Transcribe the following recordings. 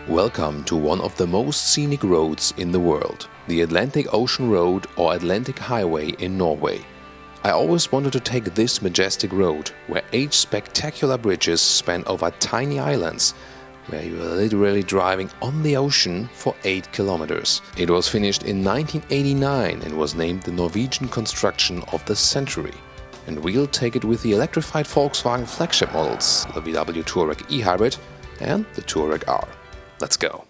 Welcome to one of the most scenic roads in the world, the Atlantic Ocean Road or Atlantic Highway in Norway. I always wanted to take this majestic road, where 8 spectacular bridges span over tiny islands, where you are literally driving on the ocean for 8 kilometers. It was finished in 1989 and was named the Norwegian construction of the century. And we'll take it with the electrified Volkswagen flagship models, the VW Touareg E-Hybrid and the Touareg R. Let's go!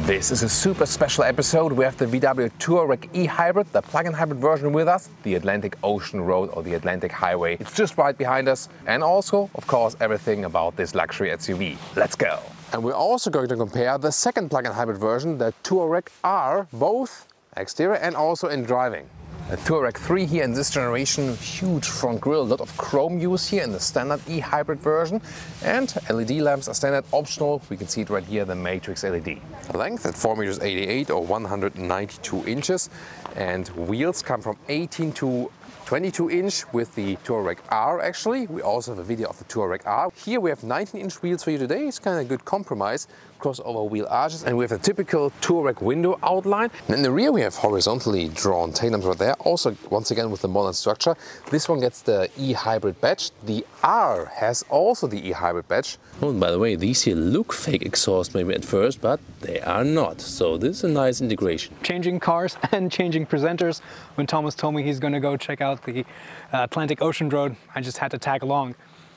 This is a super special episode. We have the VW Touareg E-Hybrid, the plug-in hybrid version with us, the Atlantic Ocean Road or the Atlantic Highway. It's just right behind us, and also, of course, everything about this luxury SUV. Let's go! And we're also going to compare the second plug-in hybrid version, the Touareg R, both exterior and also in driving. A Touareg 3 here in this generation, huge front grille, a lot of chrome use here in the standard E-Hybrid version, and LED lamps are standard optional. We can see it right here, the Matrix LED. Length at 4.88 meters or 192 inches, and wheels come from 18 to 22 inch with the Touareg R actually. We also have a video of the Touareg R. Here we have 19-inch wheels for you today. It's kind of a good compromise. Crossover wheel arches, and we have a typical Touareg window outline. And in the rear we have horizontally drawn tail lamps right there, also once again with the modern structure. This one gets the E-Hybrid badge. The R has also the E-Hybrid badge. Oh, and by the way, these here look fake exhaust maybe at first, but they are not. So this is a nice integration. Changing cars and changing presenters. When Thomas told me he's going to go check out the Atlantic Ocean Road, I just had to tag along.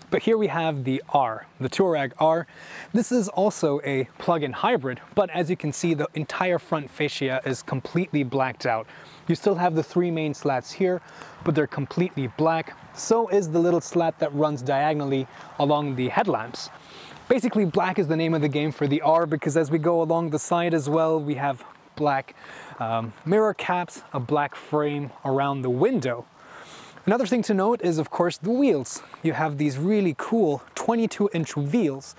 But here we have the R, the Touareg R. This is also a plug-in hybrid, but as you can see, the entire front fascia is completely blacked out. You still have the 3 main slats here, but they're completely black. So is the little slat that runs diagonally along the headlamps. Basically, black is the name of the game for the R, because as we go along the side as well, we have black mirror caps, a black frame around the window. Another thing to note is, of course, the wheels. You have these really cool 22-inch wheels,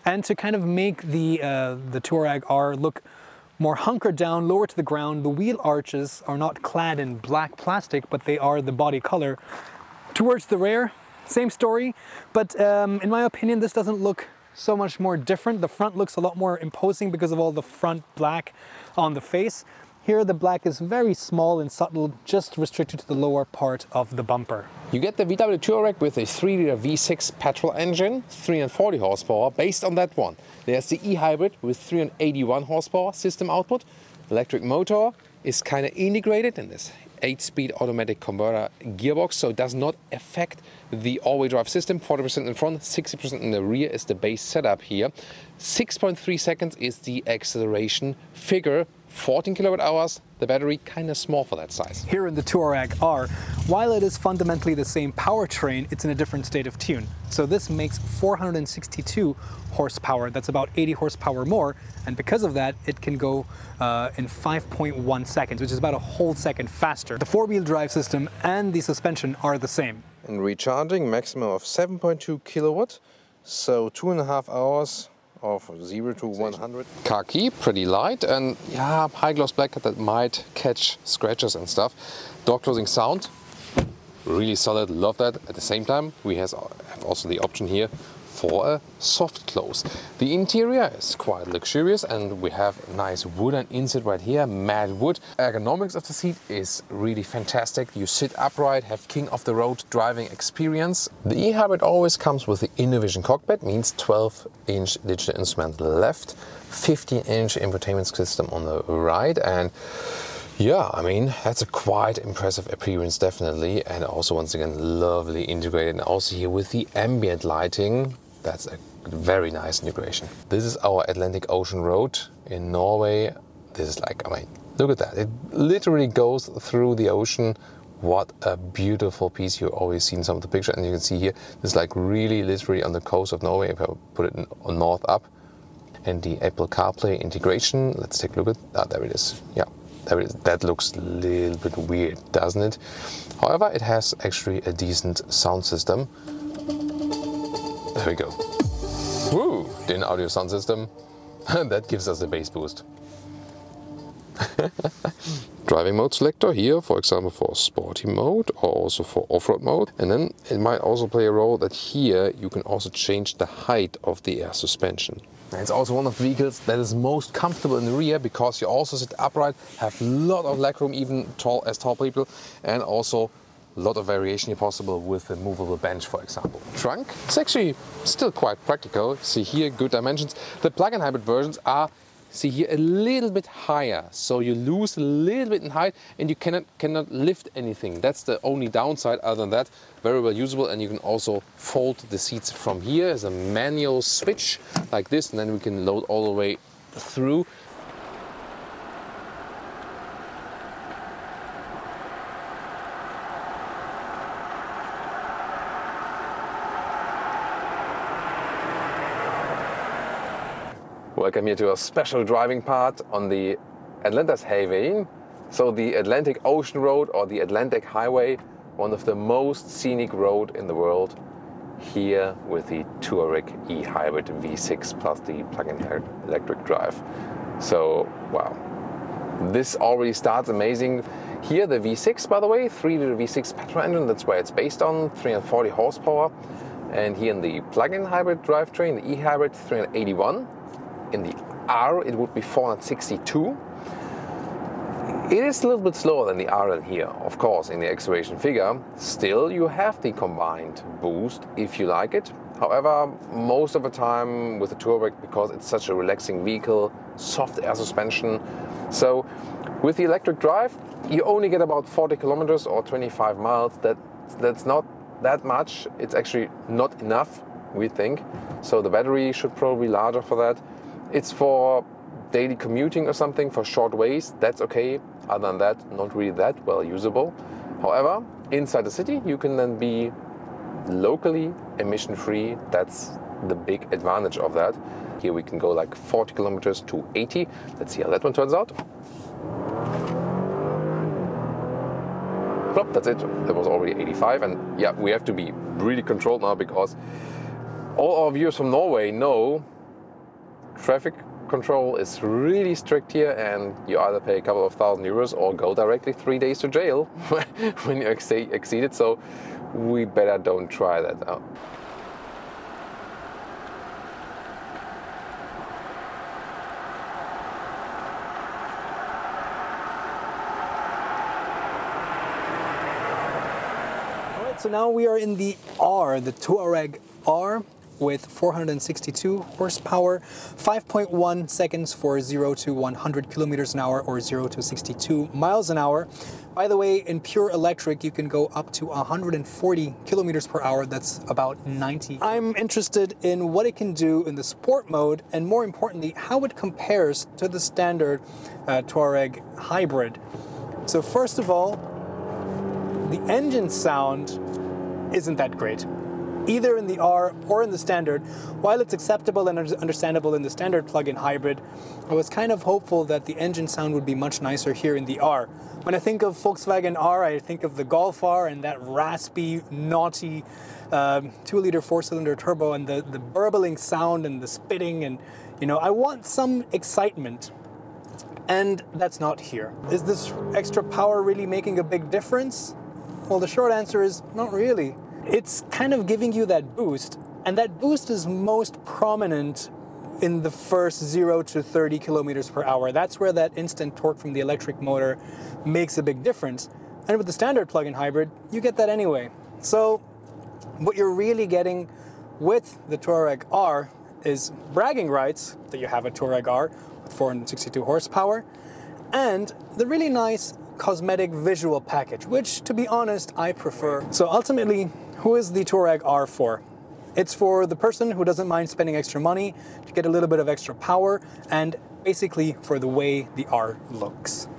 and to kind of make the Touareg R look more hunkered down, lower to the ground, the wheel arches are not clad in black plastic, but they are the body color. Towards the rear, same story, but in my opinion, this doesn't look so much more different. The front looks a lot more imposing because of all the front black on the face. Here the black is very small and subtle, just restricted to the lower part of the bumper. You get the VW Touareg with a 3-liter V6 petrol engine, 340 horsepower. Based on that one, there's the E-Hybrid with 381 horsepower system output. Electric motor is kind of integrated in this 8-speed automatic converter gearbox, so it does not affect the all-wheel drive system. 40% in front, 60% in the rear is the base setup here. 6.3 seconds is the acceleration figure. 14 kilowatt hours, the battery kind of small for that size. Here in the Touareg R, while it is fundamentally the same powertrain, it's in a different state of tune. So this makes 462 horsepower, that's about 80 horsepower more, and because of that, it can go in 5.1 seconds, which is about a whole second faster. The 4-wheel drive system and the suspension are the same. And recharging, maximum of 7.2 kilowatt, so 2.5 hours of 0 to 100. Khaki, pretty light, and yeah, high gloss black that might catch scratches and stuff. Door closing sound, really solid, love that. At the same time, we have also the option here for a soft close. The interior is quite luxurious and we have a nice wooden insert right here, matte wood. Ergonomics of the seat is really fantastic. You sit upright, have king of the road driving experience. The E-Hybrid always comes with the InnoVision cockpit, means 12-inch digital instrument left, 15-inch infotainment system on the right, and yeah, I mean, that's a quite impressive appearance, definitely. And also, once again, lovely integrated. And also here with the ambient lighting, that's a very nice integration. This is our Atlantic Ocean Road in Norway. This is like, I mean, look at that. It literally goes through the ocean. What a beautiful piece. You've always seen some of the picture. And you can see here, this is like really literally on the coast of Norway. If I put it on north up. And the Apple CarPlay integration. Let's take a look at that. There it is. Yeah. That looks a little bit weird, doesn't it? However, it has actually a decent sound system. There we go. Woo! The audio sound system. That gives us a bass boost. Driving mode selector here, for example, for sporty mode or also for off-road mode. And then it might also play a role that here you can also change the height of the air suspension. It's also one of the vehicles that is most comfortable in the rear because you also sit upright, have a lot of legroom, even tall people, and also a lot of variation here possible with a movable bench, for example. Trunk, it's actually still quite practical. See here, good dimensions. The plug-in hybrid versions are, see here, a little bit higher, so you lose a little bit in height and you cannot lift anything. That's the only downside. Other than that, very well usable, and you can also fold the seats from here as a manual switch like this, and then we can load all the way through. Welcome here to a special driving part on the Atlantis Highway. So the Atlantic Ocean Road or the Atlantic Highway, one of the most scenic road in the world, here with the Touareg E-Hybrid V6 plus the plug-in electric drive. So, wow. This already starts amazing. Here the V6, by the way, 3-liter V6 petrol engine, that's where it's based on, 340 horsepower. And here in the plug-in hybrid drivetrain, the E-Hybrid 381. In the R, it would be 462. It is a little bit slower than the R in here, of course, in the acceleration figure. Still, you have the combined boost if you like it. However, most of the time with the Touareg, because it's such a relaxing vehicle, soft air suspension. So with the electric drive, you only get about 40 kilometers or 25 miles. That's not that much. It's actually not enough, we think. So the battery should probably be larger for that. It's for daily commuting or something, for short ways, that's okay. Other than that, not really that well usable. However, inside the city, you can then be locally emission-free. That's the big advantage of that. Here we can go like 40 kilometers to 80. Let's see how that one turns out. Plop, that's it. That was already 85. And yeah, we have to be really controlled now because all our viewers from Norway know traffic control is really strict here, and you either pay a couple of €1,000 or go directly 3 days to jail when you exceed it. So we better don't try that out. All right, so now we are in the R, the Touareg R, with 462 horsepower, 5.1 seconds for 0 to 100 kilometers an hour or 0 to 62 miles an hour. By the way, in pure electric, you can go up to 140 kilometers per hour. That's about 90. I'm interested in what it can do in the sport mode, and more importantly, how it compares to the standard Touareg hybrid. So first of all, the engine sound isn't that great. Either in the R or in the standard. While it's acceptable and understandable in the standard plug-in hybrid, I was kind of hopeful that the engine sound would be much nicer here in the R. When I think of Volkswagen R, I think of the Golf R and that raspy, naughty 2-liter 4-cylinder turbo and the burbling sound and the spitting, and you know, I want some excitement. And that's not here. Is this extra power really making a big difference? Well, the short answer is not really. It's kind of giving you that boost, And that boost is most prominent in the first 0 to 30 kilometers per hour. That's where that instant torque from the electric motor makes a big difference. And with the standard plug-in hybrid, you get that anyway. So what you're really getting with the Touareg R is bragging rights that you have a Touareg R with 462 horsepower, and the really nice cosmetic visual package, which, to be honest, I prefer. So ultimately, who is the Touareg R for? It's for the person who doesn't mind spending extra money to get a little bit of extra power, and basically for the way the R looks.